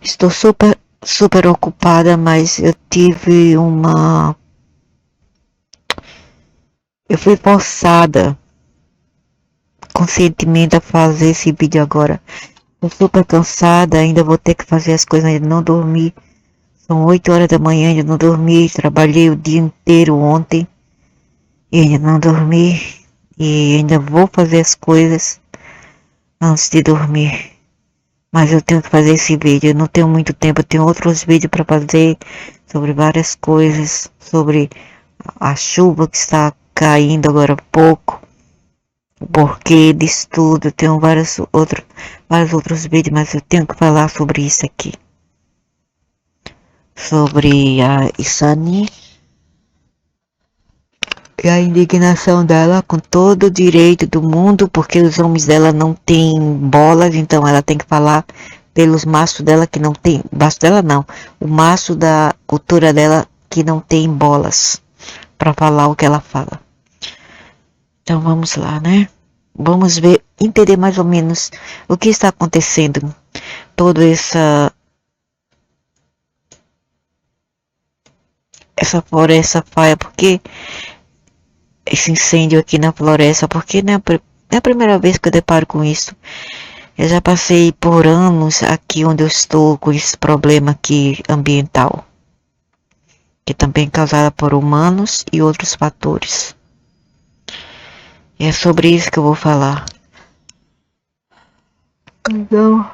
Estou super ocupada, mas eu fui forçada conscientemente a fazer esse vídeo agora. Estou super cansada, ainda vou ter que fazer as coisas, ainda não dormi. São 8 horas da manhã, ainda não dormi, trabalhei o dia inteiro ontem e ainda não dormi e ainda vou fazer as coisas antes de dormir. Mas eu tenho que fazer esse vídeo, eu não tenho muito tempo, eu tenho outros vídeos para fazer sobre várias coisas, sobre a chuva que está caindo agora há pouco, o porquê disso tudo, eu tenho vários outros vídeos, mas eu tenho que falar sobre isso aqui. Sobre a Isani e a indignação dela com todo o direito do mundo, porque os homens dela não têm bolas, então ela tem que falar pelos machos dela que não tem, macho dela não, o macho da cultura dela que não tem bolas para falar o que ela fala. Então vamos lá, né? Vamos ver, entender mais ou menos o que está acontecendo, toda essa floresta faia, porque esse incêndio aqui na floresta, porque não é a primeira vez que eu deparo com isso. Eu já passei por anos aqui onde eu estou com esse problema aqui ambiental, que também é causado por humanos e outros fatores. E é sobre isso que eu vou falar. Então,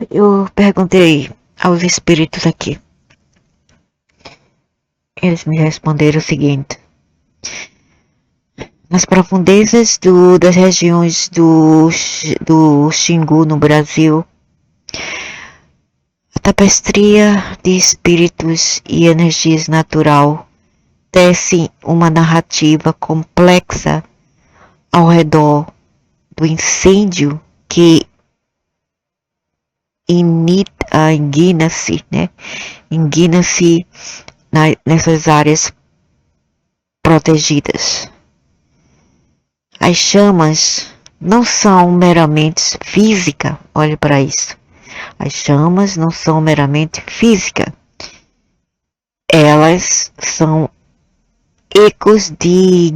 eu perguntei aos espíritos aqui. Eles me responderam o seguinte: nas profundezas das regiões do Xingu no Brasil, a tapestria de espíritos e energias natural tece uma narrativa complexa ao redor do incêndio que inguina-se nessas áreas protegidas. As chamas não são meramente física, olhe para isso. As chamas não são meramente física. Elas são ecos de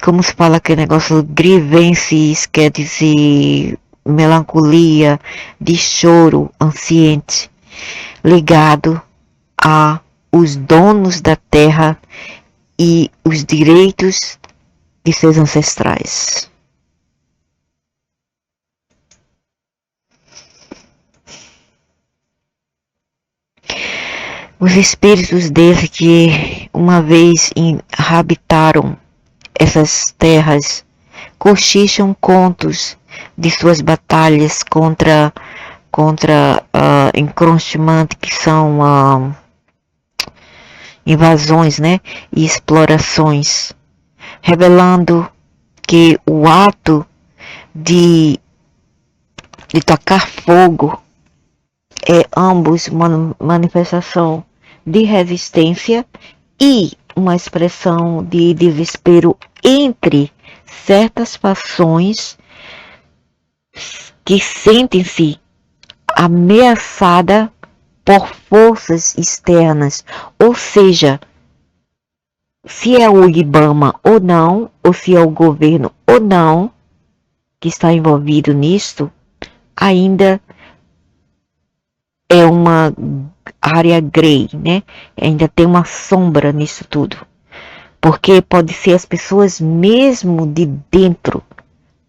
como se fala aquele negócio, grievances, quer dizer melancolia, de choro anciente, ligado a os donos da terra e os direitos de seus ancestrais. Os espíritos desde que uma vez habitaram essas terras cochicham contos de suas batalhas contra encroachment, que são invasões, né, e explorações, revelando que o ato de tocar fogo é ambos uma manifestação de resistência e uma expressão de desespero entre certas fações que sentem-se ameaçadas por forças externas, ou seja, se é o IBAMA ou não, ou se é o governo ou não que está envolvido nisto, ainda é uma área grey, né? Ainda tem uma sombra nisso tudo. Porque pode ser as pessoas mesmo de dentro,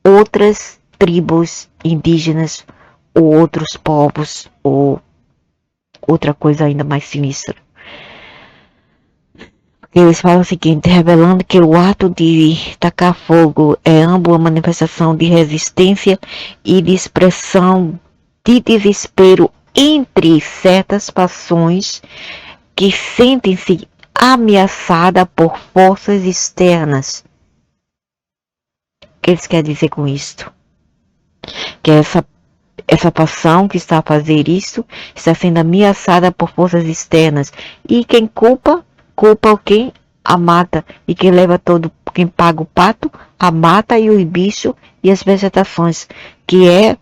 outras tribos indígenas ou outros povos ou outra coisa ainda mais sinistra. Eles falam o seguinte, revelando que o ato de tacar fogo é ambos uma manifestação de resistência e de expressão de desespero entre certas fações que sentem-se ameaçadas por forças externas. O que eles querem dizer com isto? Que essa fação que está a fazer isso está sendo ameaçada por forças externas. E quem culpa quem a mata. E quem leva todo quem paga o pato, a mata e os bichos e as vegetações, que é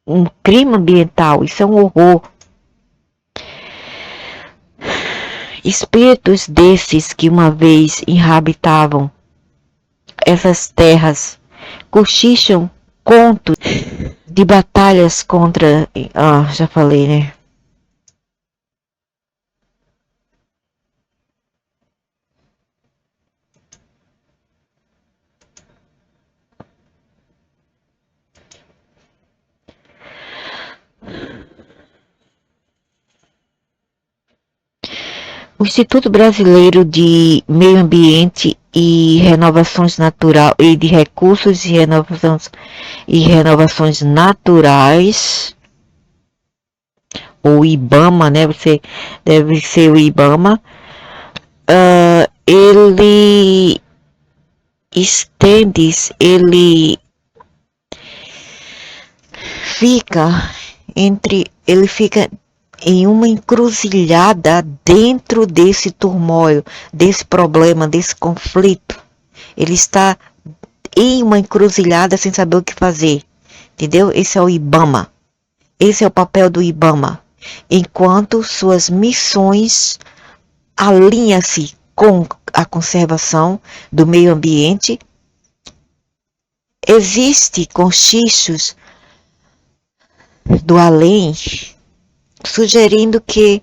um crime ambiental, isso é um horror. Espíritos desses que uma vez inhabitavam essas terras cochicham contos de batalhas contra... já falei, né? O Instituto Brasileiro de Meio Ambiente e Renovações Naturais e de Recursos e Renovações Naturais, o IBAMA, né? Você deve ser o IBAMA. Ele ele fica em uma encruzilhada dentro desse turmoil, desse problema, desse conflito. Ele está em uma encruzilhada sem saber o que fazer, entendeu? Esse é o IBAMA. Esse é o papel do IBAMA. Enquanto suas missões alinham-se com a conservação do meio ambiente, existe cochichos do além sugerindo que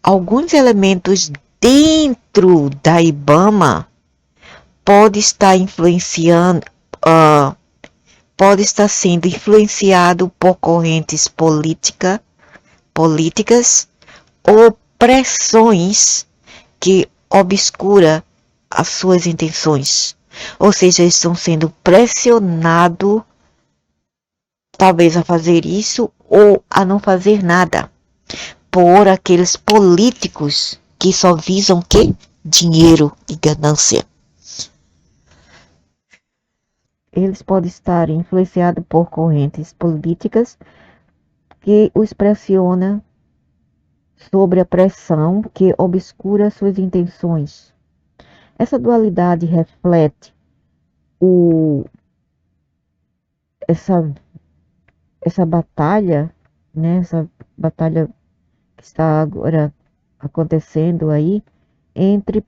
alguns elementos dentro da IBAMA pode estar sendo influenciado por correntes políticas ou pressões que obscuram as suas intenções. Ou seja, estão sendo pressionados talvez a fazer isso ou a não fazer nada por aqueles políticos que só visam que dinheiro e ganância. Eles podem estar influenciados por correntes políticas que os pressionam sobre a pressão que obscura suas intenções. Essa dualidade reflete essa batalha, né? Essa batalha que está agora acontecendo aí entre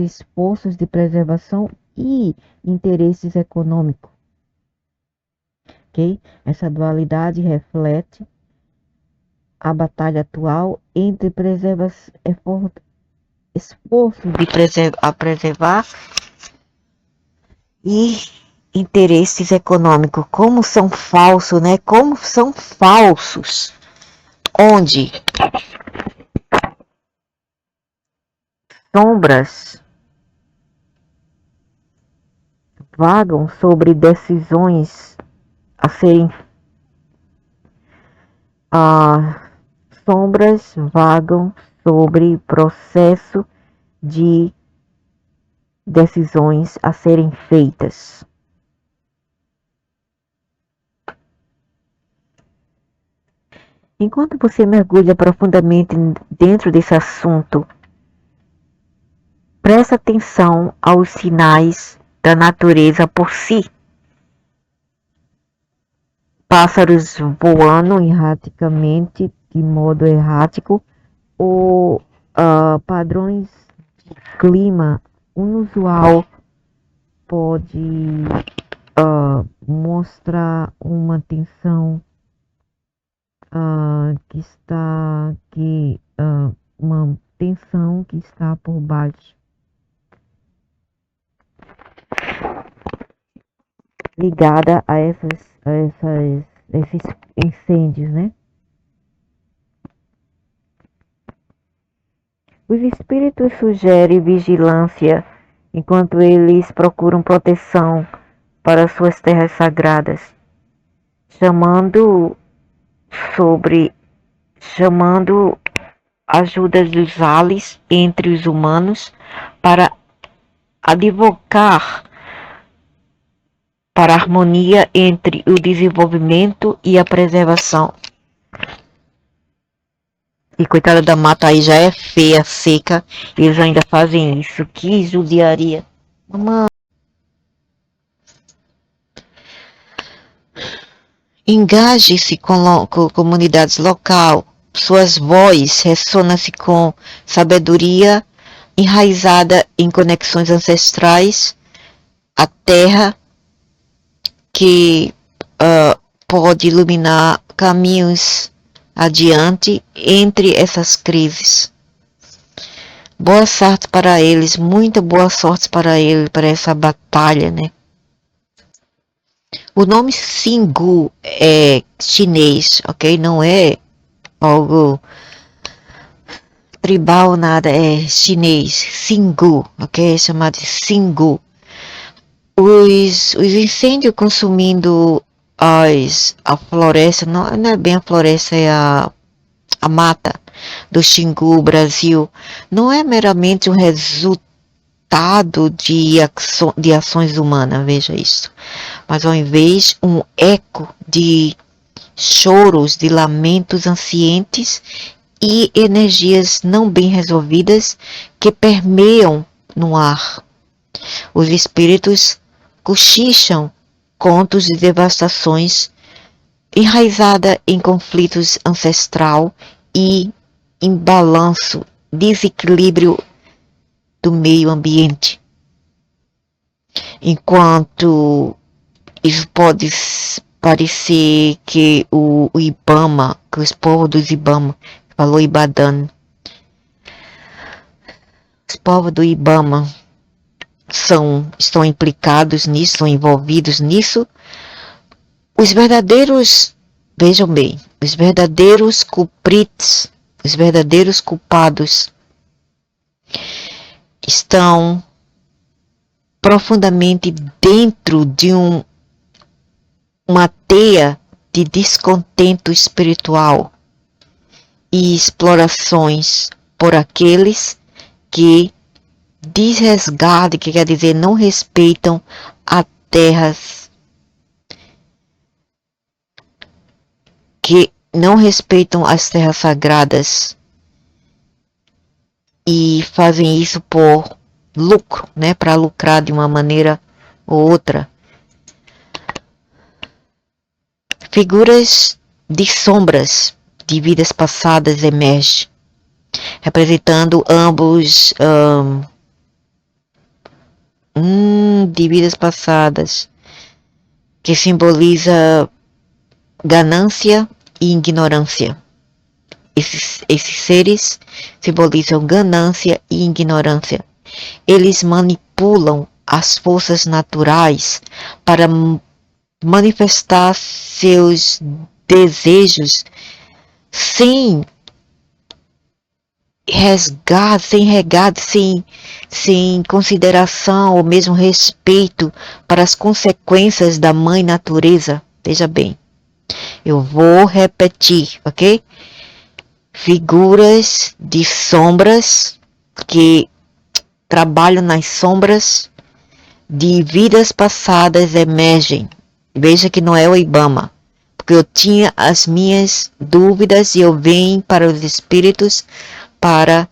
esforços de preservação e interesses econômicos. Okay? Essa dualidade reflete a batalha atual entre esforço de preservar e interesses econômicos. Como são falsos, né? Como são falsos. Onde sombras vagam sobre decisões a serem sombras vagam sobre processo de decisões a serem feitas. Enquanto você mergulha profundamente dentro desse assunto, presta atenção aos sinais da natureza por si. Pássaros voando erraticamente, de modo errático, ou padrões de clima inusual pode mostrar uma tensão uma tensão que está por baixo, ligada a esses incêndios, né? Os espíritos sugerem vigilância enquanto eles procuram proteção para suas terras sagradas, chamando ajuda dos ales entre os humanos para advocar para a harmonia entre o desenvolvimento e a preservação. E coitada da mata aí já é feia, seca, eles ainda fazem isso. Que judiaria. Mamãe. Engaje-se com comunidades locais. Suas vozes ressonam-se com sabedoria enraizada em conexões ancestrais, a terra que pode iluminar caminhos adiante entre essas crises. Boa sorte para eles, muita boa sorte para ele, para essa batalha, né? O nome Xingu é chinês, ok? Não é algo tribal, nada, é chinês. Xingu, ok? É chamado de Xingu. Os incêndios consumindo a floresta, não é bem a floresta, é a mata do Xingu, Brasil, não é meramente um resultado de ações humanas, veja isso, mas ao invés um eco de choros, de lamentos ancientes e energias não bem resolvidas que permeiam no ar. Os espíritos cochicham contos de devastações enraizada em conflitos ancestral e em balanço, desequilíbrio do meio ambiente. Enquanto isso pode parecer que o Ibama, que os povos dos Ibama, falou Ibadan, os povos do Ibama estão implicados nisso, estão envolvidos nisso. Os verdadeiros, vejam bem, os verdadeiros culprits, os verdadeiros culpados estão profundamente dentro de uma teia de descontento espiritual e explorações por aqueles que desresguardam, que quer dizer não respeitam as terras, que não respeitam as terras sagradas e fazem isso por lucro, né, para lucrar de uma maneira ou outra. Figuras de sombras de vidas passadas emergem, representando ambos de vidas passadas, que simboliza ganância e ignorância. Esses seres simbolizam ganância e ignorância. Eles manipulam as forças naturais para manifestar seus desejos sem resgate, sem consideração ou mesmo respeito para as consequências da mãe natureza. Veja bem, eu vou repetir, ok? Figuras de sombras que trabalham nas sombras de vidas passadas emergem. Veja que não é o Ibama, porque eu tinha as minhas dúvidas e eu venho para os espíritos para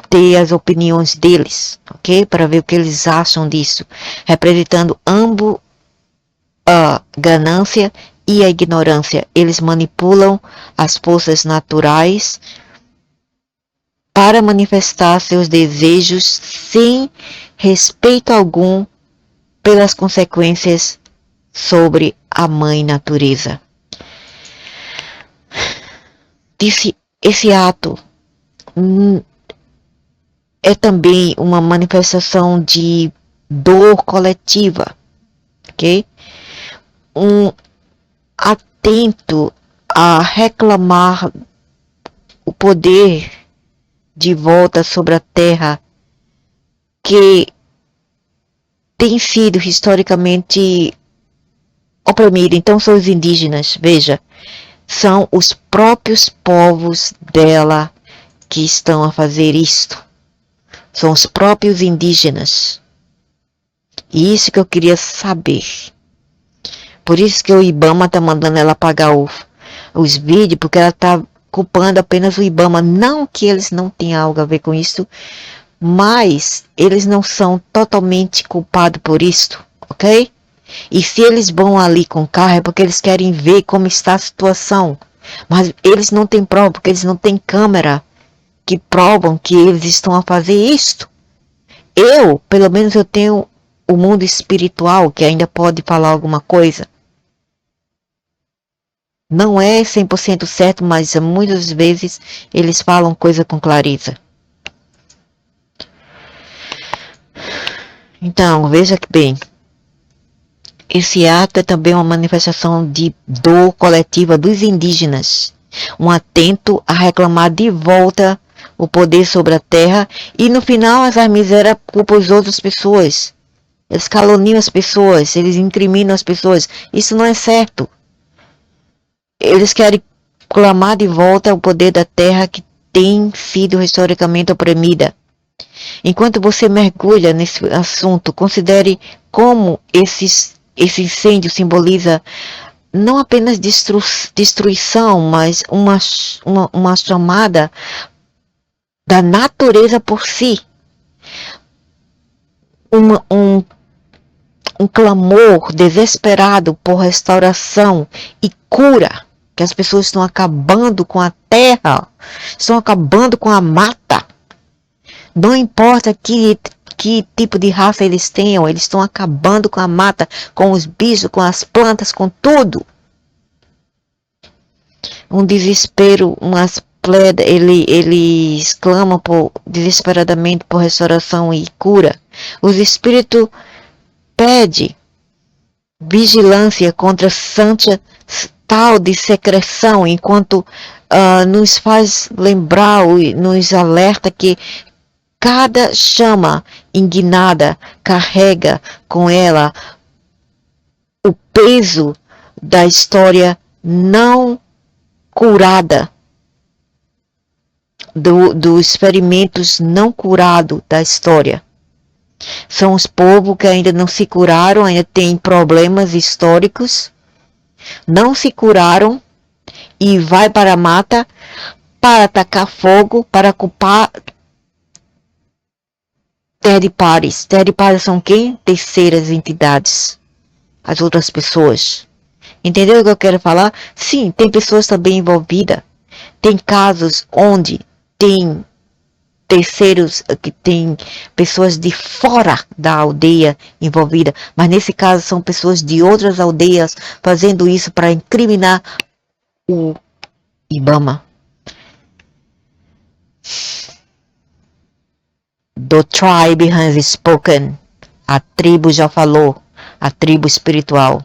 ter as opiniões deles, ok? Para ver o que eles acham disso, representando ambos a ganância e a ignorância. Eles manipulam as forças naturais para manifestar seus desejos sem respeito algum pelas consequências sobre a mãe natureza. Esse ato é também uma manifestação de dor coletiva, ok? Atento a reclamar o poder de volta sobre a terra que tem sido historicamente oprimido. Então são os indígenas, veja, são os próprios povos dela que estão a fazer isto. São os próprios indígenas. E isso que eu queria saber. Por isso que o Ibama tá mandando ela apagar os vídeos, porque ela tá culpando apenas o Ibama. Não que eles não tenham algo a ver com isso, mas eles não são totalmente culpados por isto, ok? E se eles vão ali com o carro é porque eles querem ver como está a situação. Mas eles não têm prova, porque eles não têm câmera que provam que eles estão a fazer isto. Pelo menos eu tenho o mundo espiritual que ainda pode falar alguma coisa. Não é 100% certo, mas muitas vezes eles falam coisa com clareza. Então, veja que bem. Esse ato é também uma manifestação de dor coletiva dos indígenas, um atento a reclamar de volta o poder sobre a terra e no final essa miséria culpa as outras pessoas. Eles caluniam as pessoas, eles incriminam as pessoas. Isso não é certo. Eles querem clamar de volta o poder da terra que tem sido historicamente oprimida. Enquanto você mergulha nesse assunto, considere como esse incêndio simboliza não apenas destruição, mas uma chamada da natureza por si. Um clamor desesperado por restauração e cura, que as pessoas estão acabando com a terra, estão acabando com a mata. Não importa que tipo de raça eles tenham, eles estão acabando com a mata, com os bichos, com as plantas, com tudo. Um desespero, eles clamam desesperadamente por restauração e cura. Os espíritos pedem vigilância contra santa tal de secreção, enquanto nos faz lembrar, nos alerta que cada chama indignada carrega com ela o peso da história não curada, dos experimentos não curados da história. São os povos que ainda não se curaram, ainda têm problemas históricos, não se curaram e vai para a mata para atacar fogo, para culpar third parties. Third parties são quem? Terceiras entidades. As outras pessoas. Entendeu o que eu quero falar? Sim, tem pessoas também envolvidas. Tem casos onde tem terceiros, que tem pessoas de fora da aldeia envolvida. Mas nesse caso são pessoas de outras aldeias fazendo isso para incriminar o Ibama. The tribe has spoken. A tribo já falou. A tribo espiritual.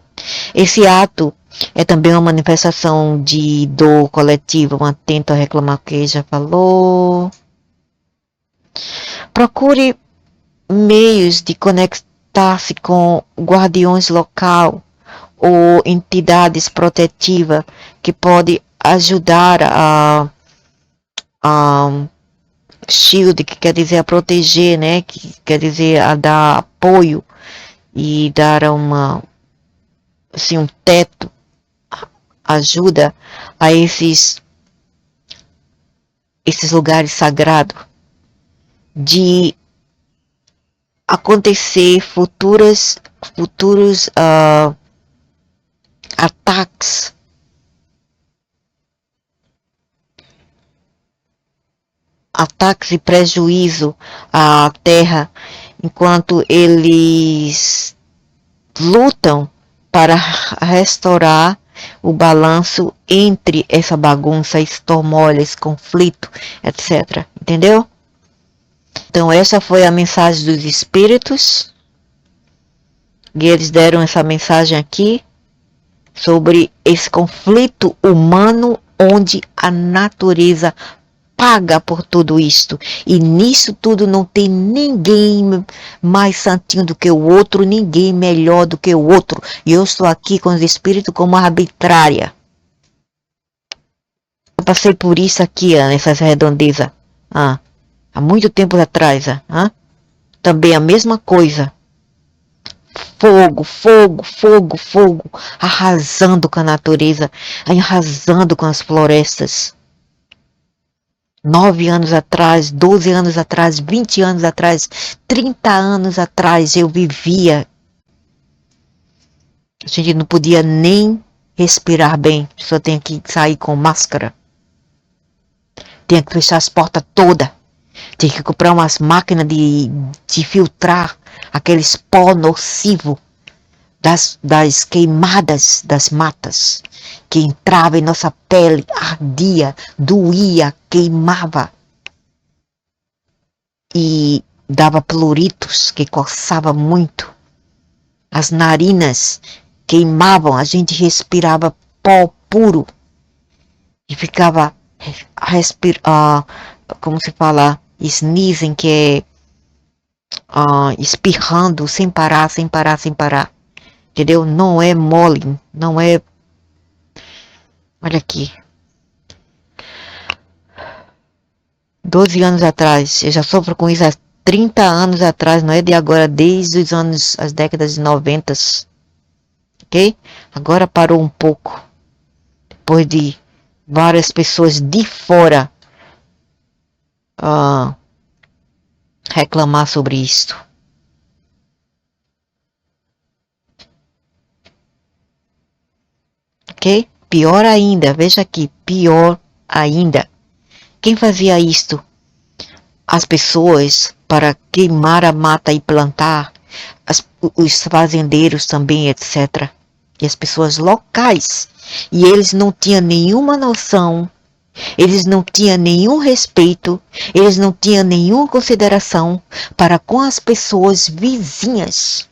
Esse ato é também uma manifestação de dor coletiva, um atento a reclamar o que já falou. Procure meios de conectar-se com guardiões local ou entidades protetivas que podem ajudar a shield, que quer dizer a proteger, né? Que quer dizer a dar apoio e dar um teto, ajuda a esses lugares sagrados, de acontecer futuros ataques e prejuízo à terra, enquanto eles lutam para restaurar o balanço entre essa bagunça, esse turmoil, esse conflito, etc. Entendeu? Então essa foi a mensagem dos espíritos. E eles deram essa mensagem aqui sobre esse conflito humano onde a natureza paga por tudo isto. E nisso tudo não tem ninguém mais santinho do que o outro, ninguém melhor do que o outro. E eu estou aqui com os espíritos como arbitrária. Eu passei por isso aqui, nessas redondezas. Há muito tempo atrás. Também a mesma coisa. Fogo, fogo, fogo, fogo. Arrasando com a natureza. Arrasando com as florestas. 9 anos atrás, 12 anos atrás, 20 anos atrás, 30 anos atrás eu vivia A gente não podia nem respirar bem, só tinha que sair com máscara. Tinha que fechar as portas todas. Tinha que comprar umas máquinas de filtrar aqueles pó nocivo das queimadas das matas, que entrava em nossa pele, ardia, doía, queimava e dava pluritos que coçava muito. As narinas queimavam, a gente respirava pó puro e ficava como se fala, sneezing, que é espirrando sem parar, sem parar, sem parar. Entendeu? Não é mole, não é. Olha aqui. 12 anos atrás, eu já sofro com isso há 30 anos atrás, não é de agora, desde os anos, as décadas de 90. Ok? Agora parou um pouco. Depois de várias pessoas de fora reclamar sobre isto. Ok? Pior ainda, veja aqui, pior ainda. Quem fazia isto? As pessoas para queimar a mata e plantar, os fazendeiros também, etc. E as pessoas locais. E eles não tinham nenhuma noção, eles não tinham nenhum respeito, eles não tinham nenhuma consideração para com as pessoas vizinhas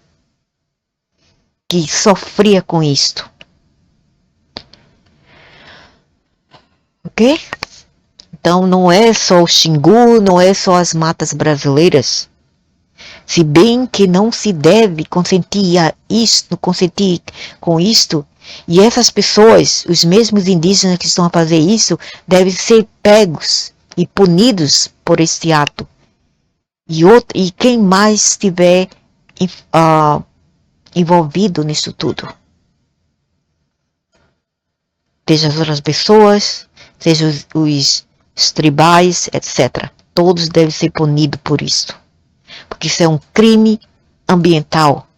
que sofria com isto. Ok? Então não é só o Xingu, não é só as matas brasileiras. Se bem que não se deve consentir com isto, e essas pessoas, os mesmos indígenas que estão a fazer isso, devem ser pegos e punidos por este ato. E quem mais estiver envolvido nisso tudo. Seja as outras pessoas, seja os tribais, etc. Todos devem ser punidos por isso. Porque isso é um crime ambiental.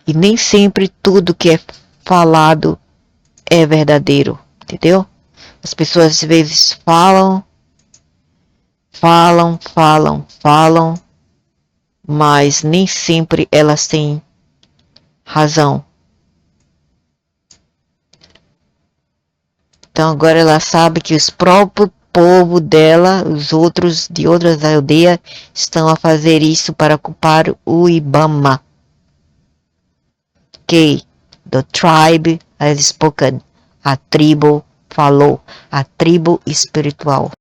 E nem sempre tudo que é falado é verdadeiro, entendeu? As pessoas às vezes falam, mas nem sempre elas têm razão. Então agora ela sabe que os próprios povo dela, os outros de outras aldeias, estão a fazer isso para culpar o Ibama. Okay, the tribe has spoken. A tribo falou. A tribo espiritual.